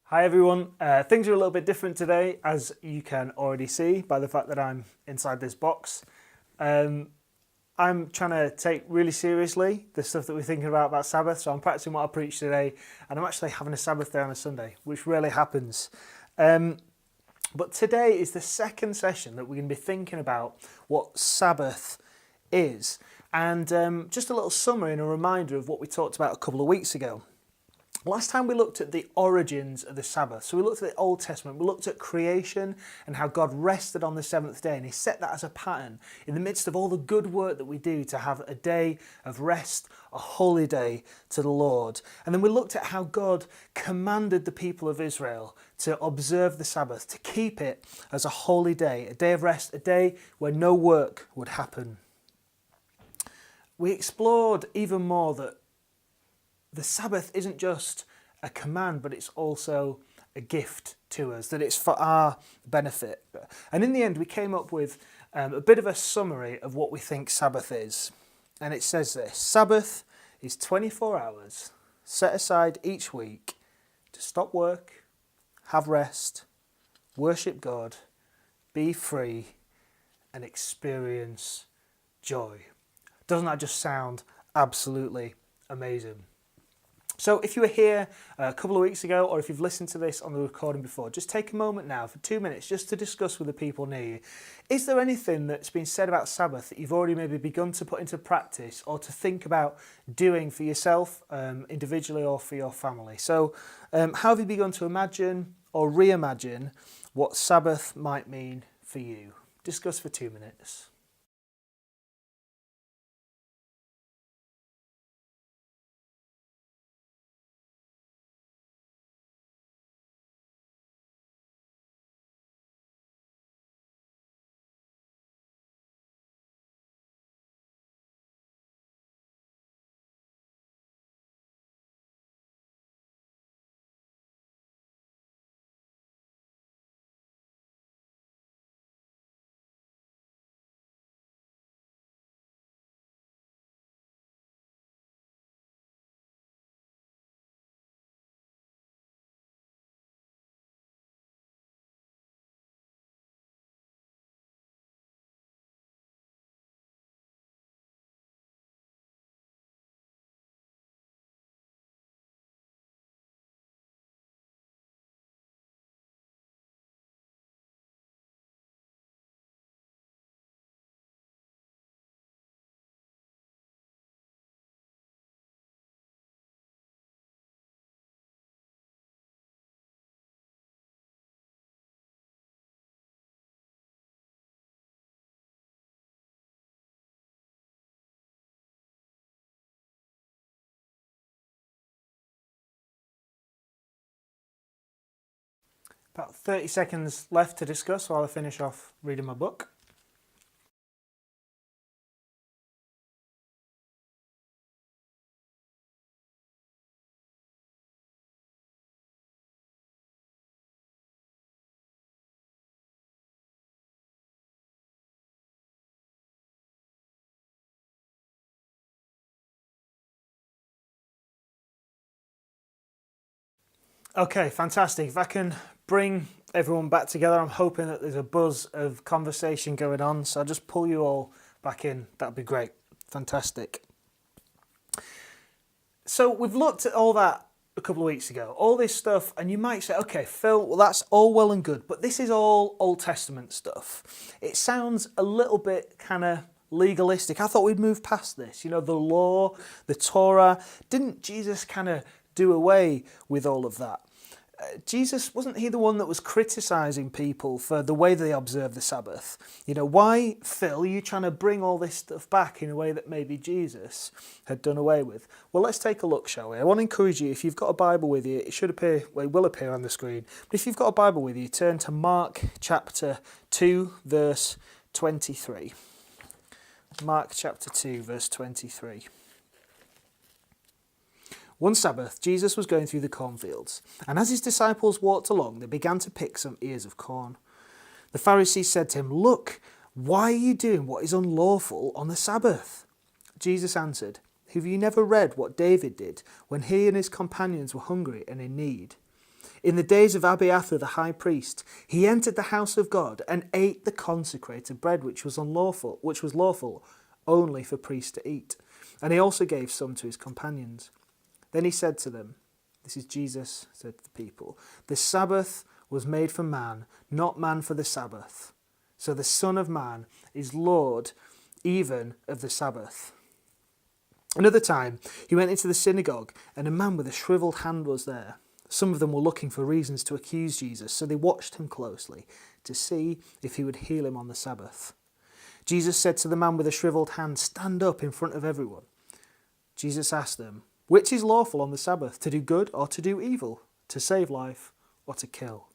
Hi everyone, things are a little bit different today, as you can already see by the fact that I'm inside this box. I'm trying to take really seriously the stuff that we're thinking about Sabbath, so I'm practicing what I preach today, and I'm actually having a Sabbath day on a Sunday, which rarely happens. But today is the second session that we're going to be thinking about what Sabbath is, and just a little summary and a reminder of what we talked about a couple of weeks ago. Last time we looked at the origins of the Sabbath. So we looked at the Old Testament, we looked at creation and how God rested on the seventh day, and he set that as a pattern in the midst of all the good work that we do to have a day of rest, a holy day to the Lord. And then we looked at how God commanded the people of Israel to observe the Sabbath, to keep it as a holy day, a day of rest, a day where no work would happen. We explored even more that the Sabbath isn't just a command, but it's also a gift to us, that it's for our benefit. And in the end, we came up with a bit of a summary of what we think Sabbath is. And it says this: Sabbath is 24 hours set aside each week to stop work, have rest, worship God, be free, and experience joy. Doesn't that just sound absolutely amazing? So if you were here a couple of weeks ago, or if you've listened to this on the recording before, just take a moment now for 2 minutes just to discuss with the people near you. Is there anything that's been said about Sabbath that you've already maybe begun to put into practice or to think about doing for yourself individually or for your family? So how have you begun to imagine or reimagine what Sabbath might mean for you? Discuss for 2 minutes. About 30 seconds left to discuss while I finish off reading my book. Okay, fantastic. If I can bring everyone back together, I'm hoping that there's a buzz of conversation going on, so I'll just pull you all back in. That'd be great. Fantastic. So we've looked at all that a couple of weeks ago, all this stuff, and you might say, okay, Phil, well, that's all well and good, but this is all Old Testament stuff. It sounds a little bit kind of legalistic. I thought we'd move past this. You know, the law, the Torah. Didn't Jesus kind of do away with all of that? Jesus, wasn't he the one that was criticising people for the way they observe the Sabbath? You know, why, Phil, are you trying to bring all this stuff back in a way that maybe Jesus had done away with? Well, let's take a look, shall we? I want to encourage you, if you've got a Bible with you, it should appear, well, it will appear on the screen, but if you've got a Bible with you, turn to Mark chapter 2, verse 23. Mark chapter 2, verse 23. One Sabbath, Jesus was going through the cornfields, and as his disciples walked along, they began to pick some ears of corn. The Pharisees said to him, "Look, why are you doing what is unlawful on the Sabbath?" Jesus answered, "Have you never read what David did when he and his companions were hungry and in need? In the days of Abiathar the high priest, he entered the house of God and ate the consecrated bread which was lawful only for priests to eat. And he also gave some to his companions. Then he said to them," this is Jesus said to the people, "the Sabbath was made for man, not man for the Sabbath. So the Son of Man is Lord even of the Sabbath." Another time, he went into the synagogue, and a man with a shriveled hand was there. Some of them were looking for reasons to accuse Jesus, so they watched him closely to see if he would heal him on the Sabbath. Jesus said to the man with a shriveled hand, "Stand up in front of everyone." Jesus asked them, "Which is lawful on the Sabbath, to do good or to do evil, to save life or to kill?"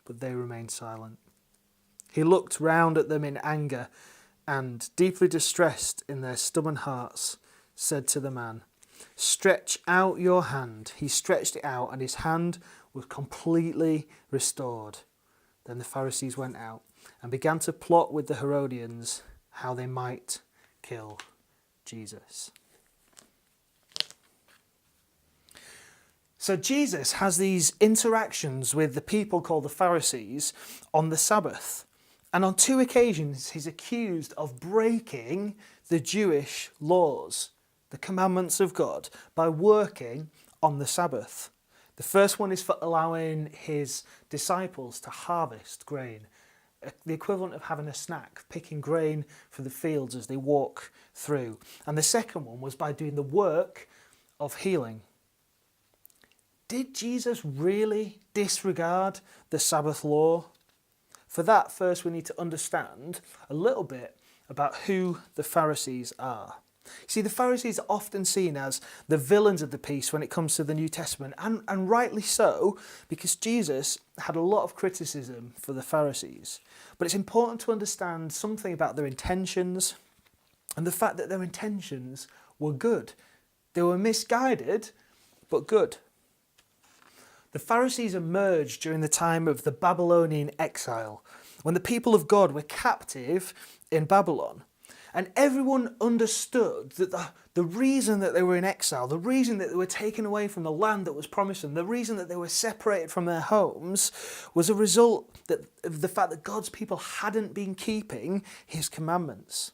But they remained silent. He looked round at them in anger and, deeply distressed in their stubborn hearts, said to the man, "Stretch out your hand." He stretched it out, and his hand was completely restored. Then the Pharisees went out and began to plot with the Herodians how they might kill Jesus. So Jesus has these interactions with the people called the Pharisees on the Sabbath. And on 2 occasions, he's accused of breaking the Jewish laws, the commandments of God, by working on the Sabbath. The first one is for allowing his disciples to harvest grain, the equivalent of having a snack, picking grain from the fields as they walk through. And the second one was by doing the work of healing. Did Jesus really disregard the Sabbath law? For that, first we need to understand a little bit about who the Pharisees are. You see, the Pharisees are often seen as the villains of the piece when it comes to the New Testament, and rightly so, because Jesus had a lot of criticism for the Pharisees. But it's important to understand something about their intentions and the fact that their intentions were good. They were misguided, but good. The Pharisees emerged during the time of the Babylonian exile, when the people of God were captive in Babylon. And everyone understood that the reason that they were in exile, the reason that they were taken away from the land that was promised them, the reason that they were separated from their homes, was a result of the fact that God's people hadn't been keeping his commandments.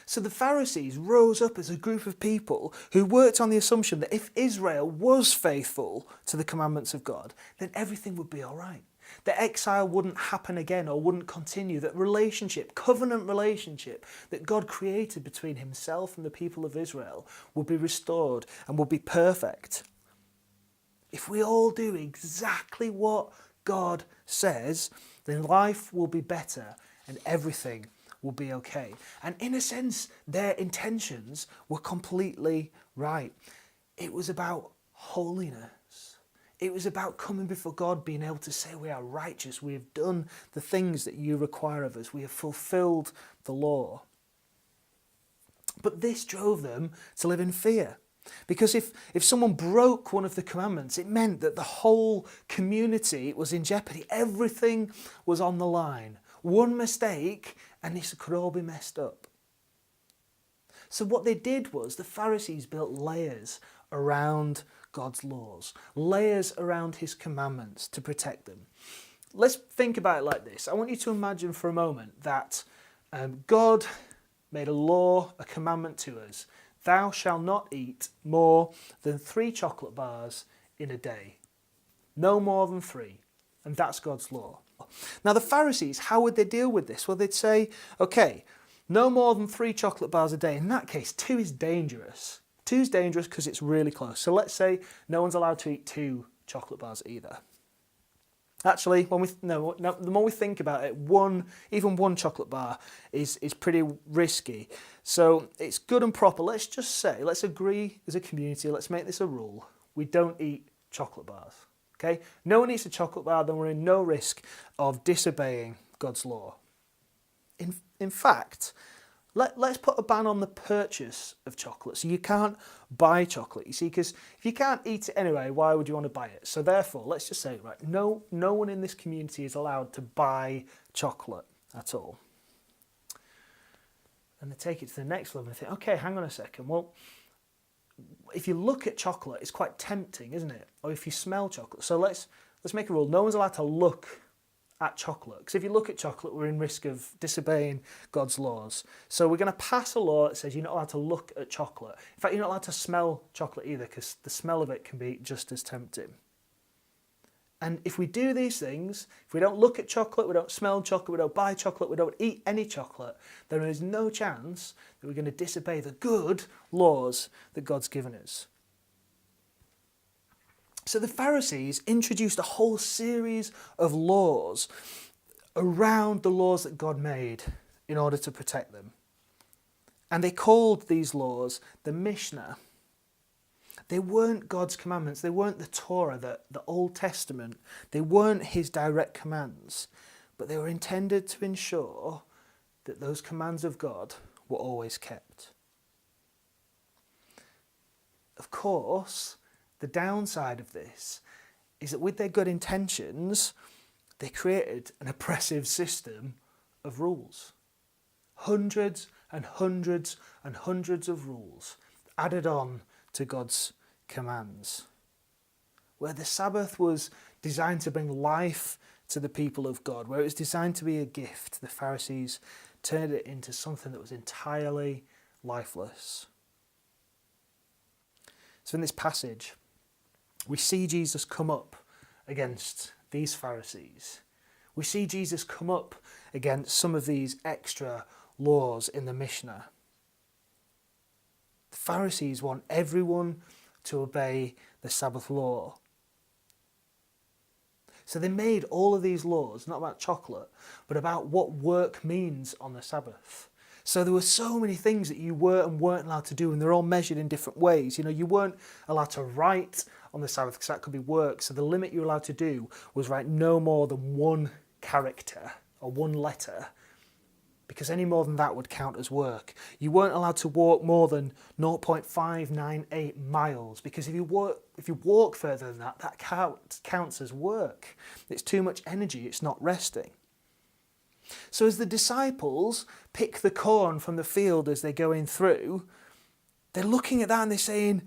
So the Pharisees rose up as a group of people who worked on the assumption that if Israel was faithful to the commandments of God, then everything would be all right. That exile wouldn't happen again or wouldn't continue. That relationship, covenant relationship that God created between himself and the people of Israel would be restored and would be perfect. If we all do exactly what God says, then life will be better and everything will be okay. And in a sense, their intentions were completely right. It was about holiness. It was about coming before God, being able to say we are righteous. We have done the things that you require of us. We have fulfilled the law. But this drove them to live in fear. Because if someone broke one of the commandments, it meant that the whole community was in jeopardy. Everything was on the line. One mistake and this could all be messed up. So what they did was the Pharisees built layers around God's laws, layers around his commandments to protect them. Let's think about it like this. I want you to imagine for a moment that God made a law, a commandment to us. Thou shalt not eat more than 3 chocolate bars in a day. No more than 3. And that's God's law. Now the Pharisees, how would they deal with this? Well, they'd say, okay, no more than 3 chocolate bars a day. In that case, 2 is dangerous. 2 is dangerous because it's really close. So let's say no one's allowed to eat 2 chocolate bars either. Actually, the more we think about it, even one chocolate bar is pretty risky. So it's good and proper. Let's agree as a community, let's make this a rule. We don't eat chocolate bars. Okay? No one eats a chocolate bar, then we're in no risk of disobeying God's law. In fact, let's put a ban on the purchase of chocolate. So you can't buy chocolate, you see, because if you can't eat it anyway, why would you want to buy it? So therefore, let's just say, right, no one in this community is allowed to buy chocolate at all. And they take it to the next level and think, okay, hang on a second, well, if you look at chocolate, it's quite tempting, isn't it? Or if you smell chocolate. So let's make a rule. No one's allowed to look at chocolate. Because if you look at chocolate, we're in risk of disobeying God's laws. So we're going to pass a law that says you're not allowed to look at chocolate. In fact, you're not allowed to smell chocolate either, because the smell of it can be just as tempting. And if we do these things, if we don't look at chocolate, we don't smell chocolate, we don't buy chocolate, we don't eat any chocolate, then there is no chance that we're going to disobey the good laws that God's given us. So the Pharisees introduced a whole series of laws around the laws that God made in order to protect them. And they called these laws the Mishnah. They weren't God's commandments. They weren't the Torah, the Old Testament. They weren't his direct commands. But they were intended to ensure that those commands of God were always kept. Of course, the downside of this is that with their good intentions, they created an oppressive system of rules. Hundreds and hundreds and hundreds of rules added on to God's commands. Where the Sabbath was designed to bring life to the people of God, where it was designed to be a gift, the Pharisees turned it into something that was entirely lifeless. So in this passage, we see Jesus come up against these Pharisees. We see Jesus come up against some of these extra laws in the Mishnah. The Pharisees want everyone to obey the Sabbath law. So they made all of these laws, not about chocolate, but about what work means on the Sabbath. So there were so many things that you were and weren't allowed to do, and they're all measured in different ways. You know, you weren't allowed to write on the Sabbath because that could be work. So the limit you were allowed to do was write no more than one character or one letter, because any more than that would count as work. You weren't allowed to walk more than 0.598 miles, because if you walk further than that, that counts as work. It's too much energy, it's not resting. So as the disciples pick the corn from the field as they're going through, they're looking at that and they're saying,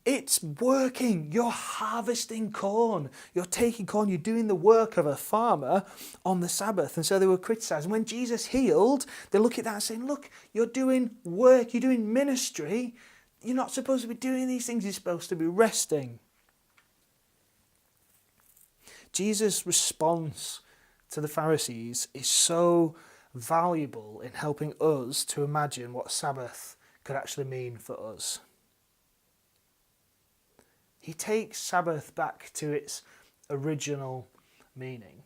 it's working. You're harvesting corn. You're taking corn. You're doing the work of a farmer on the Sabbath. And so they were criticized. And when Jesus healed, they look at that and saying, look, you're doing work. You're doing ministry. You're not supposed to be doing these things. You're supposed to be resting. Jesus' response to the Pharisees is so valuable in helping us to imagine what Sabbath could actually mean for us. He takes Sabbath back to its original meaning.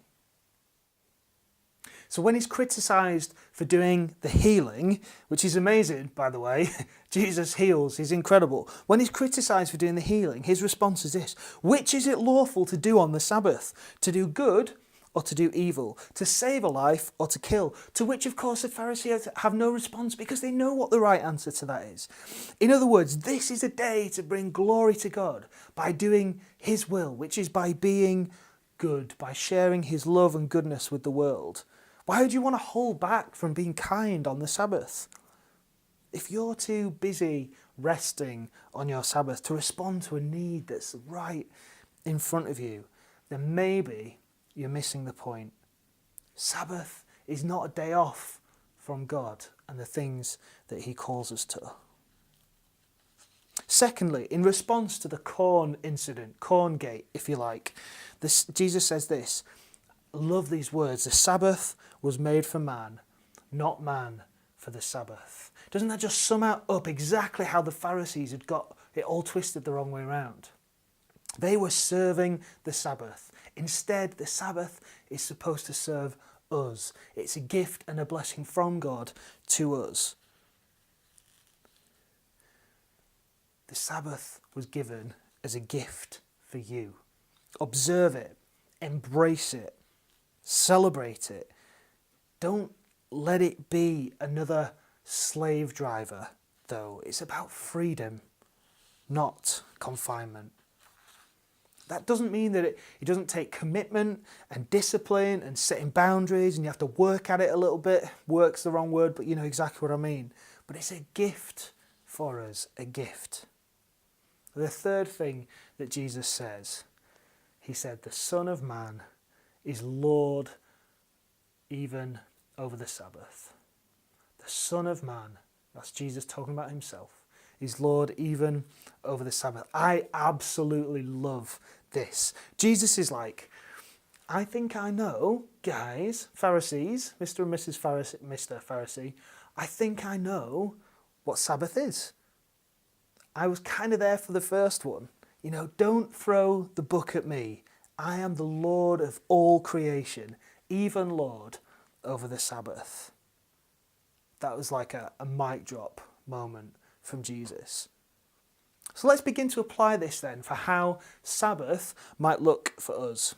So when he's criticised for doing the healing, which is amazing, by the way, Jesus heals, he's incredible. When he's criticised for doing the healing, his response is this: which is it lawful to do on the Sabbath? To do good or to do evil? To save a life or to kill? To which, of course, the Pharisees have no response, because they know what the right answer to that is. In other words, this is a day to bring glory to God by doing his will, which is by being good, by sharing his love and goodness with the world. Why would you want to hold back from being kind on the Sabbath? If you're too busy resting on your Sabbath to respond to a need that's right in front of you, then maybe you're missing the point. Sabbath is not a day off from God and the things that he calls us to. Secondly, in response to the corn incident, Corngate, if you like, Jesus says this. I love these words. The Sabbath was made for man, not man for the Sabbath. Doesn't that just sum up exactly how the Pharisees had got it all twisted the wrong way around? They were serving the Sabbath. Instead, the Sabbath is supposed to serve us. It's a gift and a blessing from God to us. The Sabbath was given as a gift for you. Observe it, embrace it, celebrate it. Don't let it be another slave driver, though. It's about freedom, not confinement. That doesn't mean that it doesn't take commitment and discipline and setting boundaries, and you have to work at it a little bit. Work's the wrong word, but you know exactly what I mean. But it's a gift for us, a gift. The third thing that Jesus says, he said, the Son of Man is Lord even over the Sabbath. The Son of Man, that's Jesus talking about himself, is Lord even over the Sabbath. I absolutely love this. Jesus is like, I think I know, guys, Pharisees, Mr. and Mrs. Pharisee, Mr. Pharisee, I think I know what Sabbath is. I was kind of there for the first one. You know, don't throw the book at me. I am the Lord of all creation, even Lord over the Sabbath. That was like a mic drop moment from Jesus. So let's begin to apply this then for how Sabbath might look for us.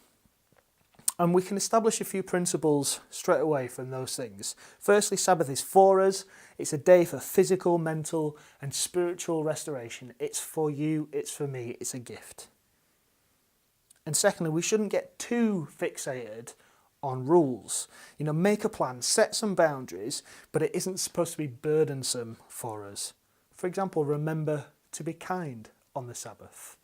And we can establish a few principles straight away from those things. Firstly, Sabbath is for us. It's a day for physical, mental, and spiritual restoration. It's for you, it's for me, it's a gift. And secondly, we shouldn't get too fixated on rules. You know, make a plan, set some boundaries, but it isn't supposed to be burdensome for us. For example, remember to be kind on the Sabbath.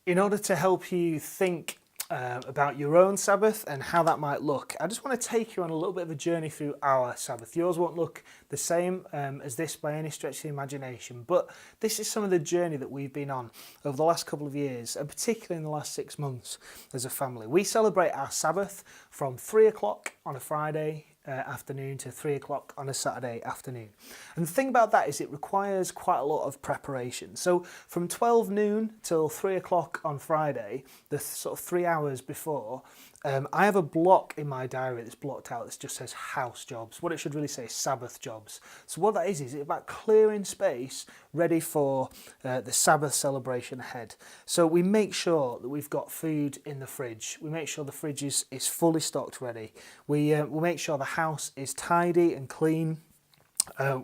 In order to help you think about your own Sabbath and how that might look, I just want to take you on a little bit of a journey through our Sabbath. Yours won't look the same as this by any stretch of the imagination, but this is some of the journey that we've been on over the last couple of years, and particularly in the last 6 months as a family. We celebrate our Sabbath from 3 o'clock on a Friday afternoon to 3 o'clock on a Saturday afternoon. And the thing about that is it requires quite a lot of preparation. So from 12 noon till 3 o'clock on Friday, the sort of 3 hours before, I have a block in my diary that's blocked out that just says house jobs. What it should really say is Sabbath jobs. So what that is it's about clearing space ready for the Sabbath celebration ahead. So we make sure that we've got food in the fridge. We make sure the fridge is fully stocked ready. We make sure the house is tidy and clean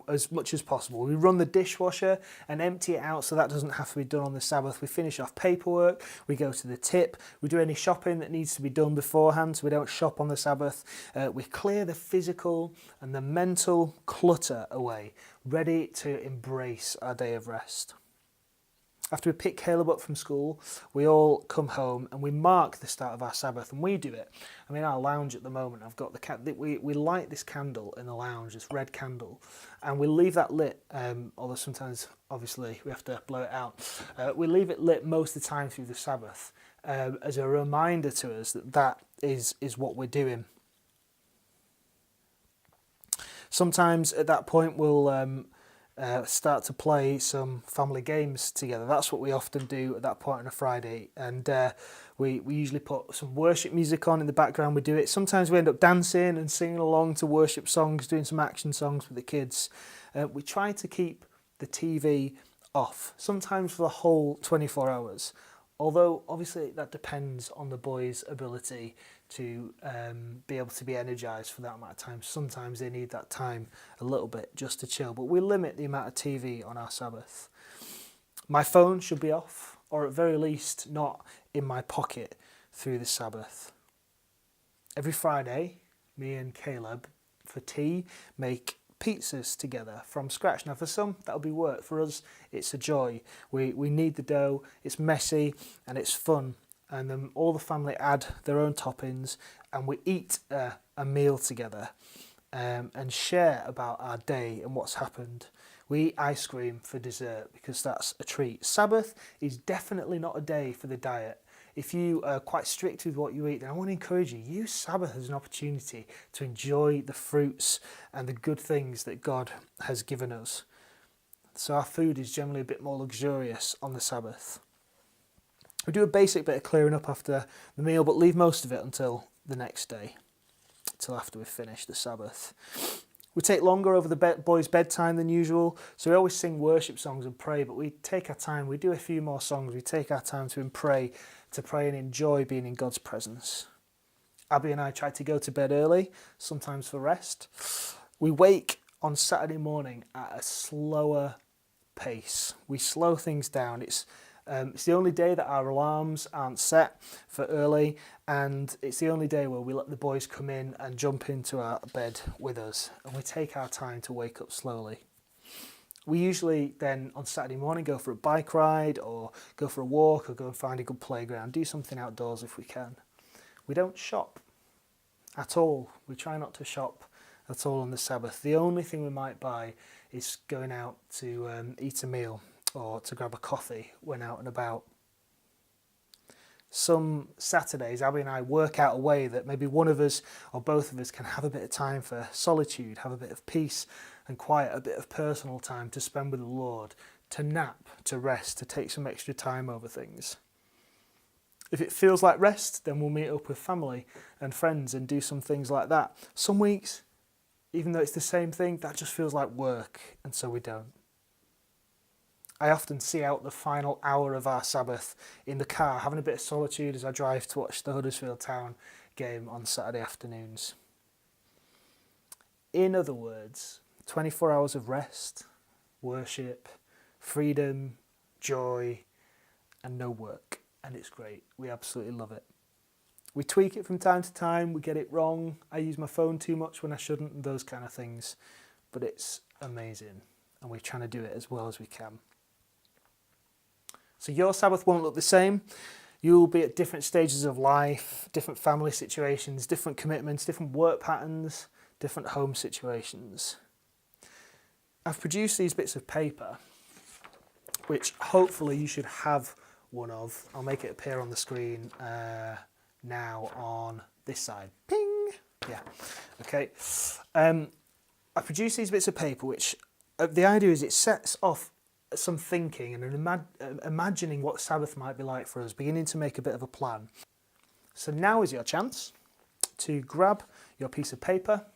as much as possible. We run the dishwasher and empty it out so that doesn't have to be done on the Sabbath. We finish off paperwork, we go to the tip, we do any shopping that needs to be done beforehand so we don't shop on the Sabbath. We clear the physical and the mental clutter away, ready to embrace our day of rest. After we pick Caleb up from school, we all come home and we mark the start of our Sabbath, and we do it. I mean, our lounge at the moment, I've got we light this candle in the lounge, this red candle, and we leave that lit, although sometimes, obviously, we have to blow it out. We leave it lit most of the time through the Sabbath as a reminder to us that that is what we're doing. Sometimes at that point we'll start to play some family games together. That's what we often do at that point on a Friday, and we usually put some worship music on in the background. We do it. Sometimes we end up dancing and singing along to worship songs, doing some action songs with the kids. We try to keep the TV off, sometimes for the whole 24 hours. Although, obviously, that depends on the boys' ability to be able to be energised for that amount of time. Sometimes they need that time a little bit just to chill, but we limit the amount of TV on our Sabbath. My phone should be off, or at very least not in my pocket through the Sabbath. Every Friday, me and Caleb, for tea, make pizzas together from scratch. Now for some that'll be work, for us it's a joy. We knead the dough, it's messy and it's fun, and then all the family add their own toppings and we eat a meal together and share about our day and what's happened. We eat ice cream for dessert because that's a treat. Sabbath is definitely not a day for the diet. If you are quite strict with what you eat, then I want to encourage you, use Sabbath as an opportunity to enjoy the fruits and the good things that God has given us. So our food is generally a bit more luxurious on the Sabbath. We do a basic bit of clearing up after the meal, but leave most of it until the next day, until after we've finished the Sabbath. We take longer over the boys' bedtime than usual, so we always sing worship songs and pray, but we take our time, we do a few more songs, we take our time to pray and enjoy being in God's presence. Abby and I try to go to bed early, sometimes for rest. We wake on Saturday morning at a slower pace. We slow things down. It's the only day that our alarms aren't set for early, and it's the only day where we let the boys come in and jump into our bed with us, and we take our time to wake up slowly. We usually then on Saturday morning go for a bike ride or go for a walk or go and find a good playground, do something outdoors if we can. We don't shop at all. We try not to shop at all on the Sabbath. The only thing we might buy is going out to eat a meal or to grab a coffee when out and about. Some Saturdays, Abby and I work out a way that maybe one of us or both of us can have a bit of time for solitude, have a bit of peace and quiet, a bit of personal time to spend with the Lord, to nap, to rest, to take some extra time over things. If it feels like rest, then we'll meet up with family and friends and do some things like that. Some weeks, even though it's the same thing, that just feels like work, and so we don't. I often see out the final hour of our Sabbath in the car, having a bit of solitude as I drive to watch the Huddersfield Town game on Saturday afternoons. In other words, 24 hours of rest, worship, freedom, joy, and no work. And it's great. We absolutely love it. We tweak it from time to time. We get it wrong. I use my phone too much when I shouldn't and those kind of things. But it's amazing. And we're trying to do it as well as we can. So your Sabbath won't look the same. You'll be at different stages of life, different family situations, different commitments, different work patterns, different home situations. I've produced these bits of paper, which hopefully you should have one of. I'll make it appear on the screen now on this side. Ping! Yeah, okay. I produced these bits of paper, which the idea is it sets off some thinking and imagining what Sabbath might be like for us, beginning to make a bit of a plan. So now is your chance to grab your piece of paper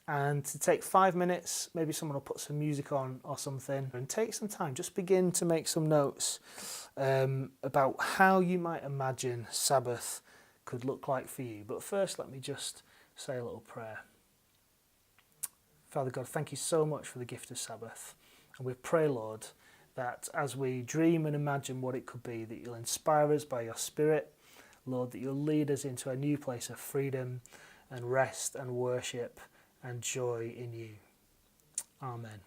and to take 5 minutes, maybe someone will put some music on or something, and take some time, just begin to make some notes about how you might imagine Sabbath could look like for you. But first, let me just say a little prayer. Father God, thank you so much for the gift of Sabbath. And we pray, Lord, that as we dream and imagine what it could be, that you'll inspire us by your Spirit, Lord, that you'll lead us into a new place of freedom and rest and worship and joy in you. Amen.